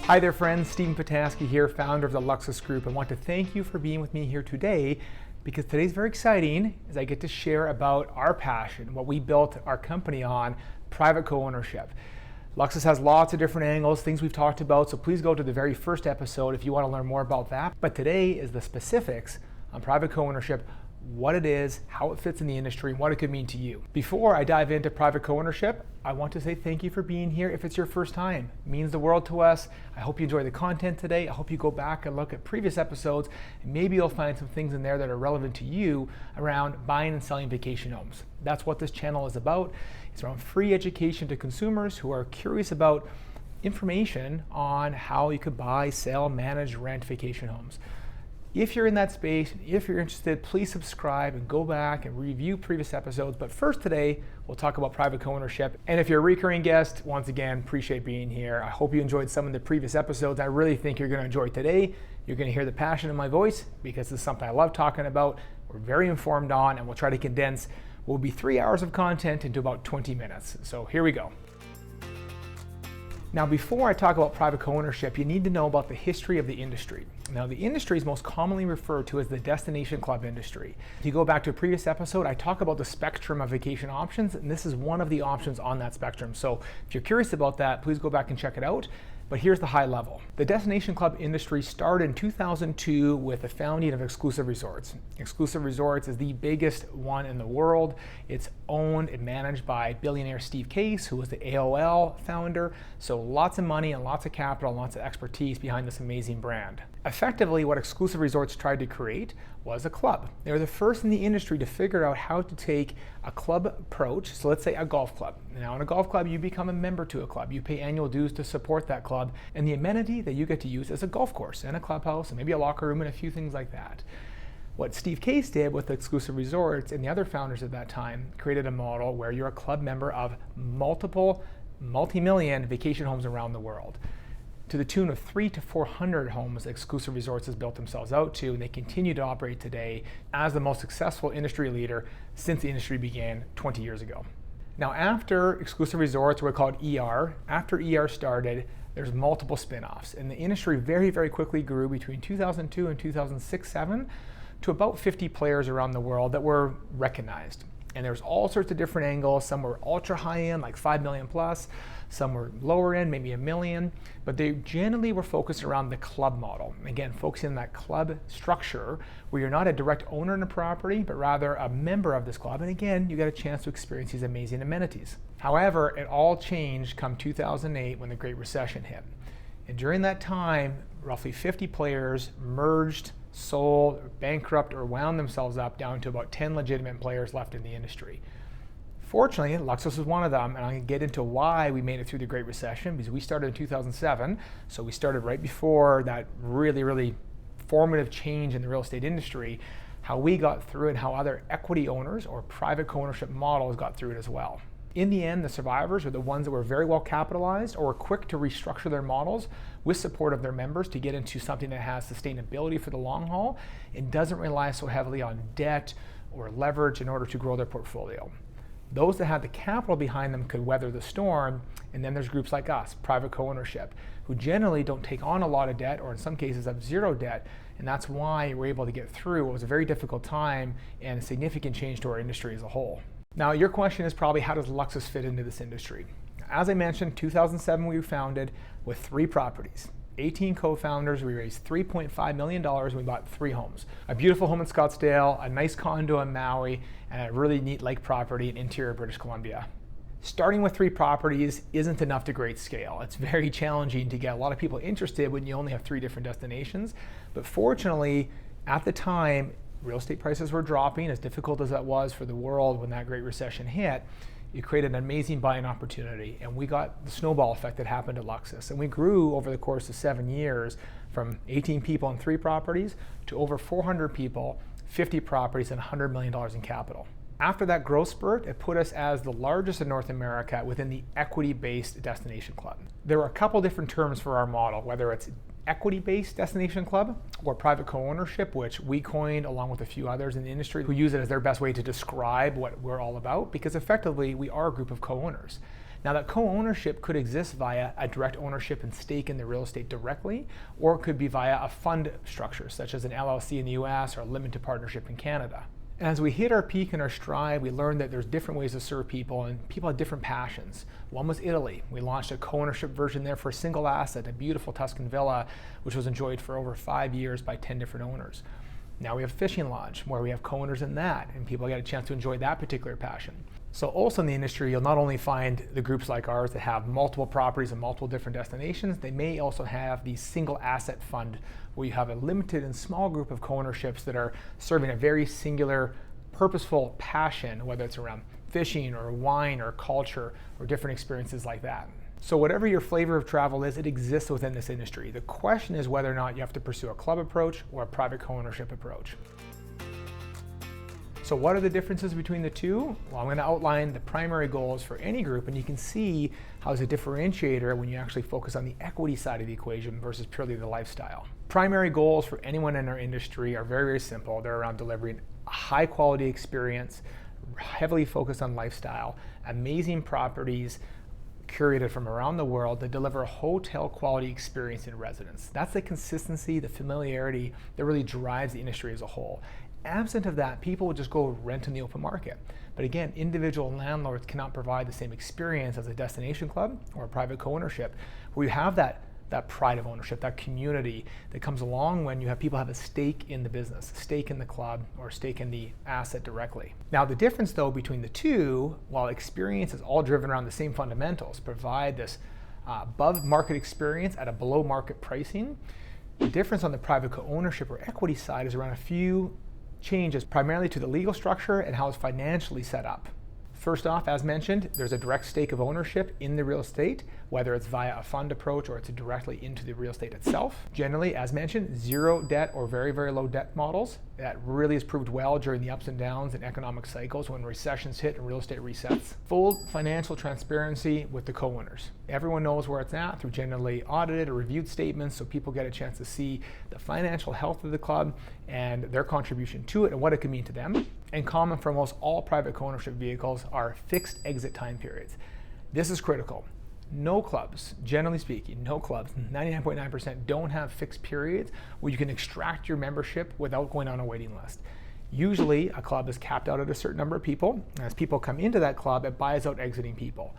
Hi there friends, Stephen Petaski here, founder of the Luxus Group. I want to thank you for being with me here today because today's very exciting as I get to share about our passion, what we built our company on, private co-ownership. Luxus has lots of different angles, things we've talked about, so please go to the very first episode if you want to learn more about that. But today is the specifics on private co-ownership, what it is, how it fits in the industry, and what it could mean to you. Before I dive into private co-ownership, I want to say thank you for being here. If it's your first time, it means the world to us. I hope you enjoy the content today. I hope you go back and look at previous episodes, and maybe you'll find some things in there that are relevant to you around buying and selling vacation homes. That's what this channel is about. It's around free education to consumers who are curious about information on how you could buy, sell, manage, rent vacation homes. If you're in that space, if you're interested, please subscribe and go back and review previous episodes. But first today, we'll talk about private co-ownership. And if you're a recurring guest, once again, appreciate being here. I hope you enjoyed some of the previous episodes. I really think you're going to enjoy today. You're going to hear the passion in my voice because this is something I love talking about. We're very informed on, and we'll try to condense what will be 3 hours of content into about 20 minutes. So here we go. Now, before I talk about private co-ownership, you need to know about the history of the industry. Now, the industry is most commonly referred to as the destination club industry. If you go back to a previous episode, I talk about the spectrum of vacation options, and this is one of the options on that spectrum. So if you're curious about that, please go back and check it out. But here's the high level. The destination club industry started in 2002 with the founding of Exclusive Resorts. Exclusive Resorts is the biggest one in the world. It's owned and managed by billionaire Steve Case, who was the AOL founder. So lots of money and lots of capital and lots of expertise behind this amazing brand. Effectively, what Exclusive Resorts tried to create was a club. They were the first in the industry to figure out how to take a club approach. So let's say a golf club. Now in a golf club, you become a member to a club. You pay annual dues to support that club, and the amenity that you get to use is a golf course and a clubhouse and maybe a locker room and a few things like that. What Steve Case did with Exclusive Resorts and the other founders at that time created a model where you're a club member of multiple multi-million vacation homes around the world. To the tune of 300 to 400 homes Exclusive Resorts has built themselves out to, and they continue to operate today as the most successful industry leader since the industry began 20 years ago. Now, after Exclusive Resorts were called ER, after ER started, there's multiple spin-offs, and the industry very, very quickly grew between 2002 and 2006-07 to about 50 players around the world that were recognized. And there's all sorts of different angles. Some were ultra high end, like 5 million plus. Some were lower end, maybe 1 million. But they generally were focused around the club model. Again, focusing on that club structure where you're not a direct owner in a property, but rather a member of this club. And again, you get a chance to experience these amazing amenities. However, it all changed come 2008 when the Great Recession hit. And during that time, roughly 50 players merged, sold, bankrupt, or wound themselves up down to about 10 legitimate players left in the industry. Fortunately, Luxus was one of them, and I'm going to get into why we made it through the Great Recession, because we started in 2007, so we started right before that really, really formative change in the real estate industry, how we got through it, and how other equity owners or private co-ownership models got through it as well. In the end, the survivors are the ones that were very well capitalized or were quick to restructure their models with support of their members to get into something that has sustainability for the long haul and doesn't rely so heavily on debt or leverage in order to grow their portfolio. Those that had the capital behind them could weather the storm, and then there's groups like us, private co-ownership, who generally don't take on a lot of debt or in some cases have zero debt, and that's why we're able to get through what was a very difficult time and a significant change to our industry as a whole. Now, your question is probably, how does Luxus fit into this industry? As I mentioned, 2007 we were founded with 3 properties. 18 co-founders, we raised $3.5 million and we bought 3 homes. A beautiful home in Scottsdale, a nice condo in Maui, and a really neat lake property in interior British Columbia. Starting with 3 properties isn't enough to great scale. It's very challenging to get a lot of people interested when you only have 3 different destinations. But fortunately, at the time, real estate prices were dropping, as difficult as that was for the world when that Great Recession hit. It created an amazing buying opportunity, and we got the snowball effect that happened at Luxus. And we grew over the course of 7 years from 18 people and 3 properties to over 400 people, 50 properties, and $100 million in capital. After that growth spurt, it put us as the largest in North America within the equity-based destination club. There were a couple different terms for our model, whether it's equity-based destination club or private co-ownership, which we coined along with a few others in the industry who use it as their best way to describe what we're all about, because effectively we are a group of co-owners. Now that co-ownership could exist via a direct ownership and stake in the real estate directly, or it could be via a fund structure, such as an LLC in the US or a limited partnership in Canada. And as we hit our peak and our stride, we learned that there's different ways to serve people, and people had different passions. One was Italy. We launched a co-ownership version there for a single asset, a beautiful Tuscan villa, which was enjoyed for over 5 years by 10 different owners. Now we have Fishing Lodge, where we have co-owners in that, and people get a chance to enjoy that particular passion. So also in the industry, you'll not only find the groups like ours that have multiple properties and multiple different destinations, they may also have the single asset fund, where you have a limited and small group of co-ownerships that are serving a very singular, purposeful passion, whether it's around fishing or wine or culture or different experiences like that. So whatever your flavor of travel is, it exists within this industry. The question is whether or not you have to pursue a club approach or a private co-ownership approach. So what are the differences between the two? Well, I'm going to outline the primary goals for any group, and you can see how it's a differentiator when you actually focus on the equity side of the equation versus purely the lifestyle. Primary goals for anyone in our industry are very, very simple. They're around delivering a high quality experience, heavily focused on lifestyle, amazing properties, curated from around the world that deliver a hotel quality experience in residence. That's the consistency, the familiarity that really drives the industry as a whole. Absent of that, people will just go rent in the open market. But again, individual landlords cannot provide the same experience as a destination club or a private co-ownership, where you have that pride of ownership, that community that comes along when you have people have a stake in the business, a stake in the club, or a stake in the asset directly. Now the difference though between the two, while experience is all driven around the same fundamentals, provide this above market experience at a below market pricing, the difference on the private co-ownership or equity side is around a few changes, primarily to the legal structure and how it's financially set up. First off, as mentioned, there's a direct stake of ownership in the real estate, whether it's via a fund approach or it's directly into the real estate itself. Generally, as mentioned, zero debt or very, very low debt models. That really has proved well during the ups and downs in economic cycles when recessions hit and real estate resets. Full financial transparency with the co-owners. Everyone knows where it's at through generally audited or reviewed statements, so people get a chance to see the financial health of the club and their contribution to it and what it could mean to them. And common for almost all private co-ownership vehicles are fixed exit time periods. This is critical. No clubs, generally speaking, no clubs, 99.9% don't have fixed periods where you can extract your membership without going on a waiting list. Usually a club is capped out at a certain number of people, and as people come into that club, it buys out exiting people.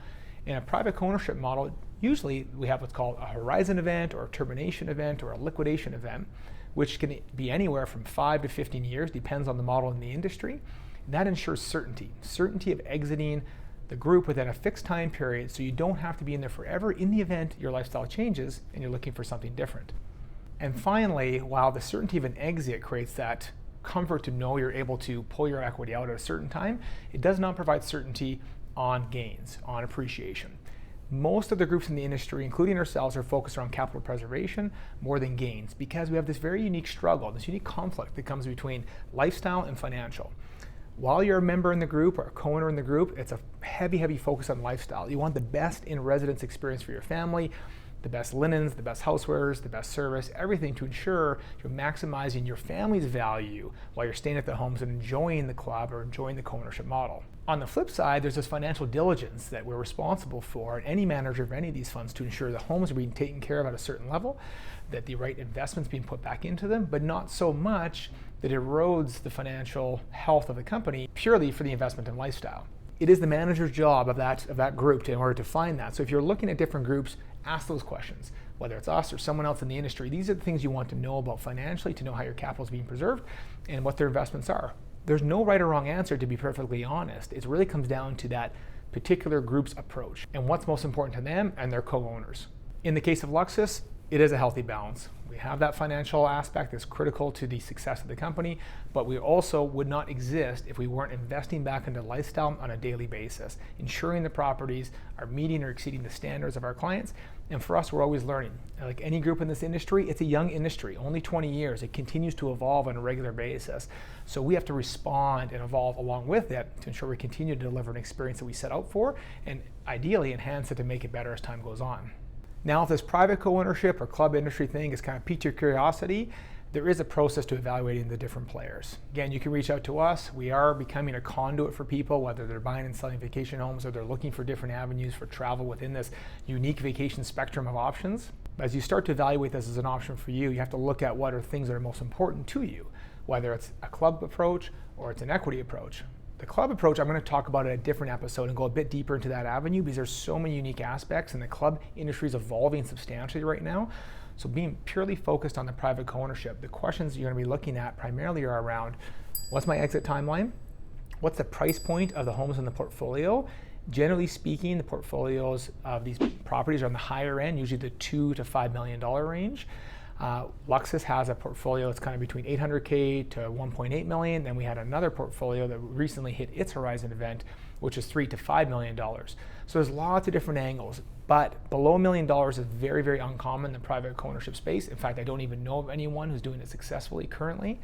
In a private co-ownership model, usually we have what's called a horizon event or a termination event or a liquidation event, which can be anywhere from 5 to 15 years, depends on the model in the industry. And that ensures certainty of exiting the group within a fixed time period, so you don't have to be in there forever in the event your lifestyle changes and you're looking for something different. And finally, while the certainty of an exit creates that comfort to know you're able to pull your equity out at a certain time, it does not provide certainty on gains, on appreciation. Most of the groups in the industry, including ourselves, are focused around capital preservation more than gains, because we have this very unique struggle, this unique conflict that comes between lifestyle and financial. While you're a member in the group or a co-owner in the group, it's a heavy, heavy focus on lifestyle. You want the best in residence experience for your family, the best linens, the best housewares, the best service, everything to ensure you're maximizing your family's value while you're staying at the homes and enjoying the club or enjoying the co-ownership model. On the flip side, there's this financial diligence that we're responsible for, and any manager of any of these funds, to ensure the homes are being taken care of at a certain level, that the right investments being put back into them, but not so much that erodes the financial health of the company purely for the investment in lifestyle. It is the manager's job of that group in order to find that. So if you're looking at different groups, ask those questions. Whether it's us or someone else in the industry, these are the things you want to know about financially, to know how your capital is being preserved and what their investments are. There's no right or wrong answer, to be perfectly honest. It really comes down to that particular group's approach and what's most important to them and their co-owners. In the case of Luxus, it is a healthy balance. We have that financial aspect that's critical to the success of the company, but we also would not exist if we weren't investing back into lifestyle on a daily basis, ensuring the properties are meeting or exceeding the standards of our clients. And for us, we're always learning. Like any group in this industry, it's a young industry, only 20 years. It continues to evolve on a regular basis. So we have to respond and evolve along with it to ensure we continue to deliver an experience that we set out for, and ideally enhance it to make it better as time goes on. Now, if this private co-ownership or club industry thing has kind of piqued your curiosity, there is a process to evaluating the different players. Again, you can reach out to us. We are becoming a conduit for people, whether they're buying and selling vacation homes or they're looking for different avenues for travel within this unique vacation spectrum of options. As you start to evaluate this as an option for you, you have to look at what are things that are most important to you, whether it's a club approach or it's an equity approach. The club approach, I'm going to talk about in a different episode and go a bit deeper into that avenue because there's so many unique aspects and the club industry is evolving substantially right now. So being purely focused on the private co-ownership, the questions you're going to be looking at primarily are around, what's my exit timeline? What's the price point of the homes in the portfolio? Generally speaking, the portfolios of these properties are on the higher end, usually the $2 to $5 million range. Luxus has a portfolio that's kind of between $800K to $1.8 million. Then we had another portfolio that recently hit its Horizon event, which is $3 to $5 million. So there's lots of different angles, but below $1 million is very, very uncommon in the private co-ownership space. In fact, I don't even know of anyone who's doing it successfully currently.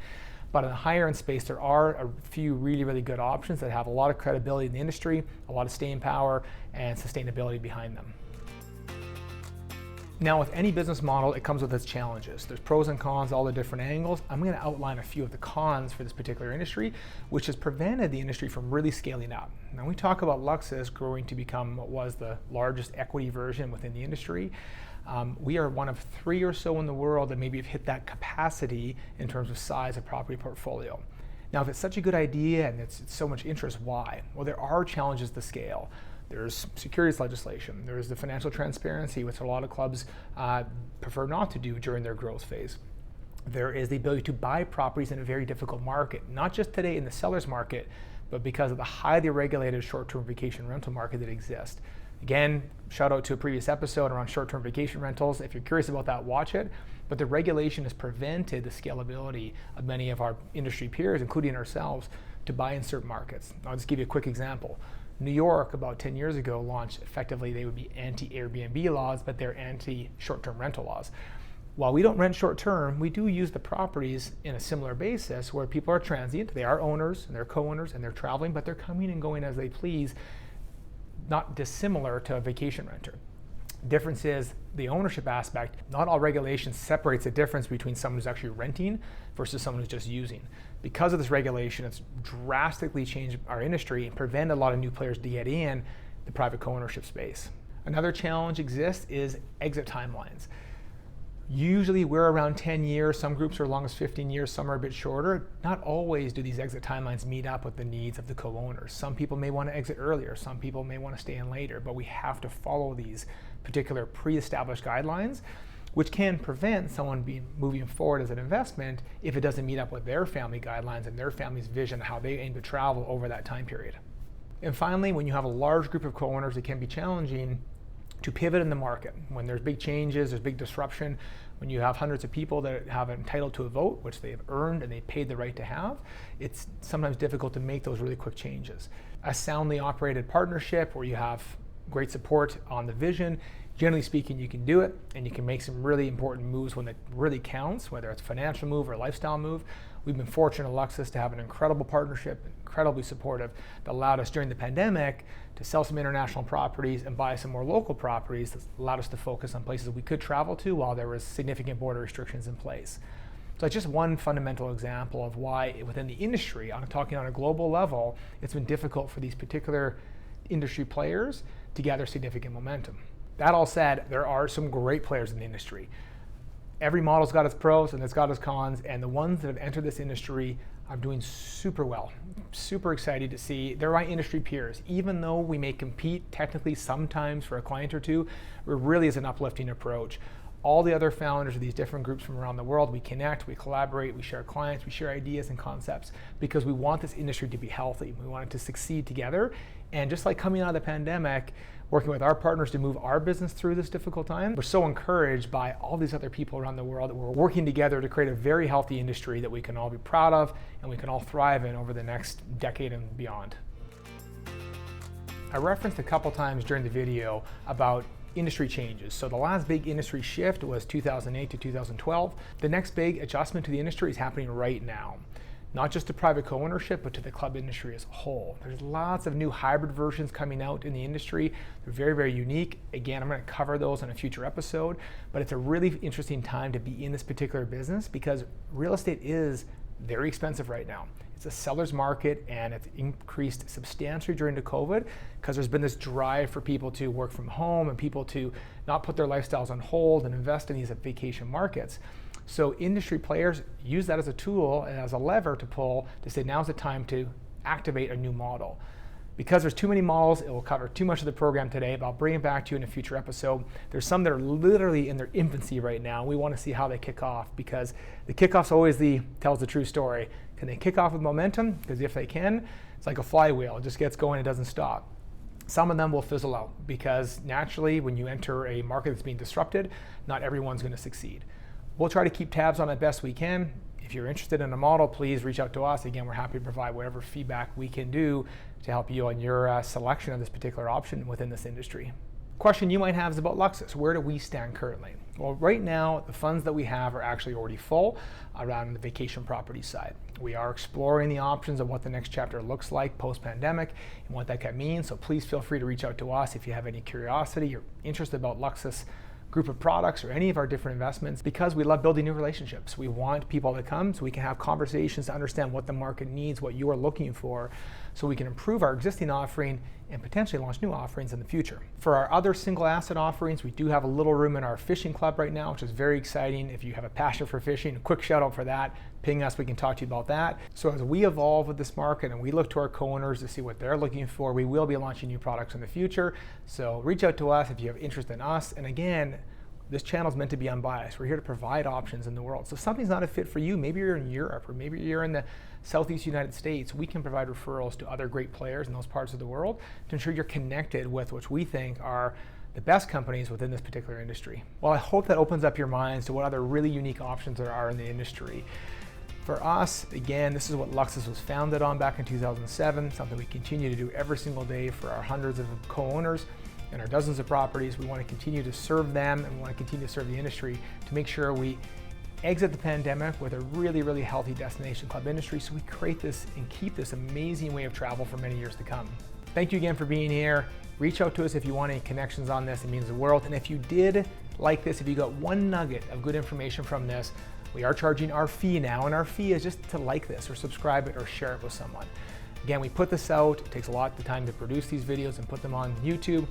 But in the higher end space, there are a few really, really good options that have a lot of credibility in the industry, a lot of staying power, and sustainability behind them. Now, with any business model, it comes with its challenges. There's pros and cons, all the different angles. I'm going to outline a few of the cons for this particular industry, which has prevented the industry from really scaling up. Now, we talk about Luxus growing to become what was the largest equity version within the industry. We are one of 3 or so in the world that maybe have hit that capacity in terms of size of property portfolio. Now, if it's such a good idea and it's so much interest, why? Well, there are challenges to scale. There's securities legislation. There's the financial transparency, which a lot of clubs prefer not to do during their growth phase. There is the ability to buy properties in a very difficult market, not just today in the seller's market, but because of the highly regulated short-term vacation rental market that exists. Again, shout out to a previous episode around short-term vacation rentals. If you're curious about that, watch it. But the regulation has prevented the scalability of many of our industry peers, including ourselves, to buy in certain markets. I'll just give you a quick example. New York, about 10 years ago, launched effectively, they would be anti-Airbnb laws, but they're anti-short-term rental laws. While we don't rent short-term, we do use the properties in a similar basis where people are transient, they are owners and they're co-owners and they're traveling, but they're coming and going as they please, not dissimilar to a vacation renter. Difference is the ownership aspect. Not all regulation separates the difference between someone who's actually renting versus someone who's just using. Because of this regulation, it's drastically changed our industry and prevented a lot of new players to get in the private co-ownership space. Another challenge exists is exit timelines. Usually we're around 10 years, some groups are as long as 15 years, some are a bit shorter. Not always do these exit timelines meet up with the needs of the co-owners. Some people may want to exit earlier, some people may want to stay in later, but we have to follow these particular pre-established guidelines, which can prevent someone moving forward as an investment if it doesn't meet up with their family guidelines and their family's vision, how they aim to travel over that time period. And finally, when you have a large group of co-owners, it can be challenging to pivot in the market. When there's big changes, there's big disruption, when you have hundreds of people that have entitled to a vote, which they have earned and they paid the right to have, it's sometimes difficult to make those really quick changes. A soundly operated partnership where you have great support on the vision, generally speaking, you can do it and you can make some really important moves when it really counts, whether it's a financial move or a lifestyle move. We've been fortunate at Luxus to have an incredible partnership, incredibly supportive, that allowed us during the pandemic to sell some international properties and buy some more local properties that allowed us to focus on places we could travel to while there was significant border restrictions in place. So it's just one fundamental example of why within the industry, I'm talking on a global level, it's been difficult for these particular industry players to gather significant momentum. That all said, there are some great players in the industry. Every model's got its pros and it's got its cons, and the ones that have entered this industry are doing super well. Super excited to see. They're my industry peers. Even though we may compete technically sometimes for a client or two, it really is an uplifting approach. All the other founders of these different groups from around the world, we connect, we collaborate, we share clients, we share ideas and concepts because we want this industry to be healthy. We want it to succeed together. And just like coming out of the pandemic, working with our partners to move our business through this difficult time, we're so encouraged by all these other people around the world that we're working together to create a very healthy industry that we can all be proud of and we can all thrive in over the next decade and beyond. I referenced a couple times during the video about industry changes. So the last big industry shift was 2008 to 2012. The next big adjustment to the industry is happening right now. not just to private co-ownership, but to the club industry as a whole. There's lots of new hybrid versions coming out in the industry. They're very, very unique. Again, I'm going to cover those in a future episode, but it's a really interesting time to be in this particular business because real estate is very expensive right now. It's a seller's market, and it's increased substantially during the COVID because there's been this drive for people to work from home and people to not put their lifestyles on hold and invest in these vacation markets. So industry players use that as a tool and as a lever to pull to say now's the time to activate a new model. Because there's too many models, it will cover too much of the program today, but I'll bring it back to you in a future episode. There's some that are literally in their infancy right now. We want to see how they kick off because the kickoff's always tells the true story. Can they kick off with momentum? Because if they can, it's like a flywheel. It just gets going, it doesn't stop. Some of them will fizzle out because naturally when you enter a market that's being disrupted, not everyone's going to succeed. We'll try to keep tabs on it best we can. If you're interested in a model, please reach out to us. Again, we're happy to provide whatever feedback we can do to help you on your selection of this particular option within this industry. Question you might have is about Luxus. Where do we stand currently? Well, right now, the funds that we have are actually already full around the vacation property side. We are exploring the options of what the next chapter looks like post-pandemic and what that can mean. So please feel free to reach out to us if you have any curiosity or interest about Luxus group of products or any of our different investments, because we love building new relationships. We want people to come so we can have conversations to understand what the market needs, what you are looking for, so we can improve our existing offering and potentially launch new offerings in the future. For our other single asset offerings, we do have a little room in our fishing club right now, which is very exciting. If you have a passion for fishing, a quick shout out for that. Ping us, we can talk to you about that. So as we evolve with this market and we look to our co-owners to see what they're looking for, we will be launching new products in the future. So reach out to us if you have interest in us. And again, this channel is meant to be unbiased. We're here to provide options in the world. So if something's not a fit for you, maybe you're in Europe or maybe you're in the Southeast United States, we can provide referrals to other great players in those parts of the world to ensure you're connected with what we think are the best companies within this particular industry. Well, I hope that opens up your minds to what other really unique options there are in the industry. For us, again, this is what Luxus was founded on back in 2007, something we continue to do every single day for our hundreds of co-owners and our dozens of properties. We want to continue to serve them and we want to continue to serve the industry to make sure we exit the pandemic with a really, really healthy destination club industry so we create this and keep this amazing way of travel for many years to come. Thank you again for being here. Reach out to us if you want any connections on this. It means the world. And if you did like this, if you got one nugget of good information from this, we are charging our fee now, and our fee is just to like this or subscribe it or share it with someone. Again, we put this out. It takes a lot of time to produce these videos and put them on YouTube.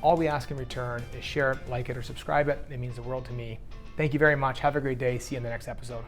All we ask in return is share it, like it, or subscribe it. It means the world to me. Thank you very much. Have a great day. See you in the next episode.